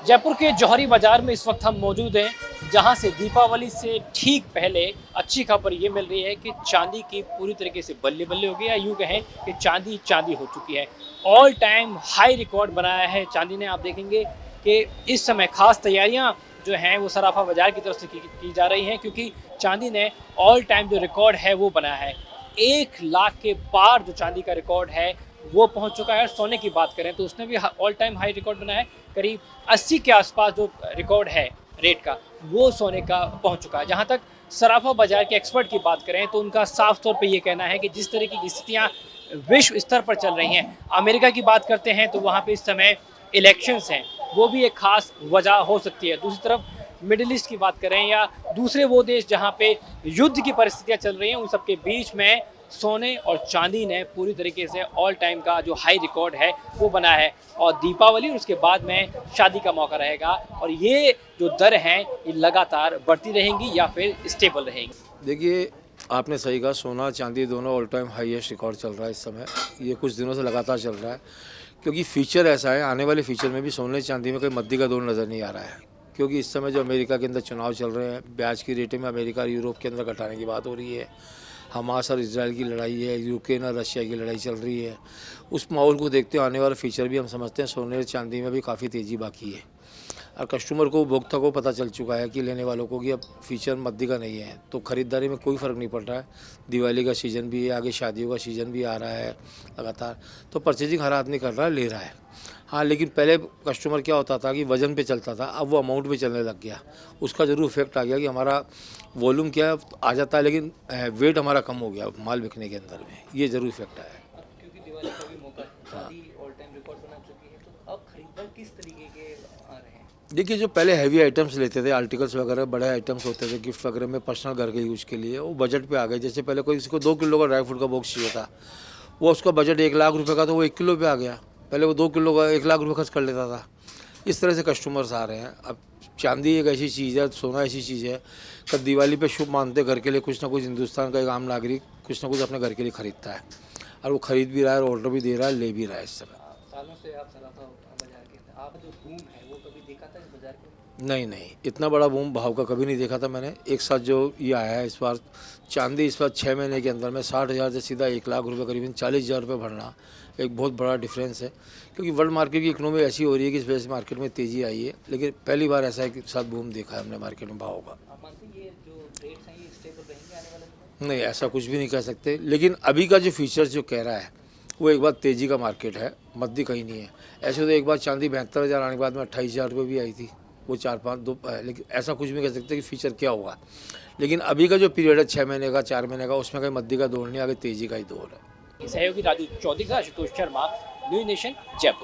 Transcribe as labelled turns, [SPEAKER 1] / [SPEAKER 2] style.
[SPEAKER 1] जयपुर के जौहरी बाजार में इस वक्त हम मौजूद हैं, जहां से दीपावली से ठीक पहले अच्छी खबर ये मिल रही है कि चांदी की पूरी तरीके से बल्ले बल्ले हो गई है। यूँ कहें कि चांदी चांदी हो चुकी है। ऑल टाइम हाई रिकॉर्ड बनाया है चांदी ने। आप देखेंगे कि इस समय खास तैयारियां जो हैं वो सराफा बाजार की तरफ से की जा रही हैं, क्योंकि चांदी ने ऑल टाइम जो रिकॉर्ड है वो बनाया है। 1 लाख के पार जो चांदी का रिकॉर्ड है वो पहुंच चुका है। और सोने की बात करें तो उसने भी ऑल टाइम हाई रिकॉर्ड बनाया है। करीब 80 के आसपास जो रिकॉर्ड है रेट का, वो सोने का पहुंच चुका है। जहां तक सराफा बाजार के एक्सपर्ट की बात करें तो उनका साफ तौर पे ये कहना है कि जिस तरीके की स्थितियां विश्व स्तर पर चल रही हैं, अमेरिका की बात करते हैं तो वहाँ पे इस समय इलेक्शंस हैं, वो भी एक खास वजह हो सकती है। दूसरी तरफ मिडिल ईस्ट की बात करें या दूसरे वो देश जहाँ पे युद्ध की परिस्थितियाँ चल रही हैं, उन सबके बीच में सोने और चांदी ने पूरी तरीके से ऑल टाइम का जो हाई रिकॉर्ड है वो बनाया है। और दीपावली और उसके बाद में शादी का मौका रहेगा, और ये जो दर हैं ये लगातार बढ़ती रहेंगी या फिर स्टेबल रहेंगी।
[SPEAKER 2] देखिए, आपने सही कहा, सोना चांदी दोनों ऑल टाइम हाईएस्ट रिकॉर्ड चल रहा है इस समय। ये कुछ दिनों से लगातार चल रहा है, क्योंकि फ्यूचर ऐसा है, आने वाले फ्यूचर में भी सोने चांदी में कोई मद्दी का दौर नज़र नहीं आ रहा है। क्योंकि इस समय जो अमेरिका के अंदर चुनाव चल रहे हैं, ब्याज की रेटें में अमेरिका और यूरोप के अंदर घटाने की बात हो रही है। हमास और इजराइल की लड़ाई है, यूक्रेन और रशिया की लड़ाई चल रही है। उस माहौल को देखते हुए आने वाला फ्यूचर भी हम समझते हैं सोने और चांदी में भी काफ़ी तेज़ी बाकी है। और कस्टमर को, उपभोक्ता को पता चल चुका है कि लेने वालों को कि अब फ्यूचर मद्दी का नहीं है, तो ख़रीदारी में कोई फ़र्क नहीं पड़ रहा है। दिवाली का सीज़न भी है, आगे शादियों का सीज़न भी आ रहा है लगातार, तो परचेजिंग हर आदमी कर रहा है, ले रहा है। हाँ, लेकिन पहले कस्टमर क्या होता था कि वज़न पे चलता था, अब वो अमाउंट पे चलने लग गया। उसका ज़रूर इफेक्ट आ गया कि हमारा वॉल्यूम क्या है, आ जाता है, लेकिन वेट हमारा कम हो गया माल बिकने के अंदर में, ये ज़रूर इफेक्ट आया है।
[SPEAKER 1] क्योंकि दिवाली का भी मौका है, शादी ऑल टाइम रिकॉर्ड बना चुकी है, तो अब खरीदार किस तरीके के आ रहे हैं?
[SPEAKER 2] देखिए, जो पहले हैवी आइटम्स लेते थे, आर्टिकल्स वगैरह, बड़े आइटम्स होते थे गिफ्ट वगैरह में, पर्सनल घर के यूज़ के लिए, वो बजट पे आ गए। जैसे पहले कोई किसी को 2 किलो का ड्राई फ्रूट का बॉक्स चाहिए था, वो उसका बजट 1 लाख रुपए का, तो वो 1 किलो पे आ गया। पहले वो 2 किलो का 1 लाख रुपए खर्च कर लेता था। इस तरह से कस्टमर्स आ रहे हैं। अब चांदी एक ऐसी चीज़ है, सोना ऐसी चीज़ है कि दिवाली पे शुभ मानते घर के लिए कुछ ना कुछ हिंदुस्तान का एक आम नागरिक कुछ ना कुछ अपने घर के लिए खरीदता है, और वो खरीद भी रहा है, ऑर्डर भी दे रहा है, ले भी रहा है इस समय।
[SPEAKER 1] सालों से आप सराफा बाजार के, आप जो बूम है वो कभी देखा था इस बाजार में?
[SPEAKER 2] नहीं, इतना बड़ा बूम भाव का कभी नहीं देखा था मैंने। एक साथ जो ये आया है इस बार, चांदी इस बार 6 महीने के अंदर में 60,000 से सीधा 1 लाख रुपए, करीबन 40,000 रुपये भरना एक बहुत बड़ा डिफरेंस है। क्योंकि वर्ल्ड मार्केट की इकोनॉमी ऐसी हो रही है कि इस वजह से मार्केट में तेज़ी आई है, लेकिन पहली बार ऐसा एक साथ बूम देखा है हमने मार्केट में भाव का।
[SPEAKER 1] आप मानते हैं ये जो रेट्स हैं ये स्टेबल रहेंगे आने वाले समय?
[SPEAKER 2] नहीं, ऐसा कुछ भी नहीं कह सकते, लेकिन अभी का जो फीचर्स जो कह रहा है वो एक बार तेज़ी का मार्केट है, मद्दी कहीं नहीं है। ऐसे तो एक बार चांदी 72,000 आने के बाद में 28,000 रुपये भी आई थी, वो 4-5 लेकिन ऐसा कुछ भी कह सकते कि फ्यूचर क्या होगा। लेकिन अभी का जो पीरियड है 6 महीने का, 4 महीने का, उसमें कहीं मद्दी का दौर नहीं, आगे तेज़ी का ही दौर है।
[SPEAKER 1] सहयोगी राजू चौधरी का, आशुतोष शर्मा, न्यूज़ नेशन, जयपुर।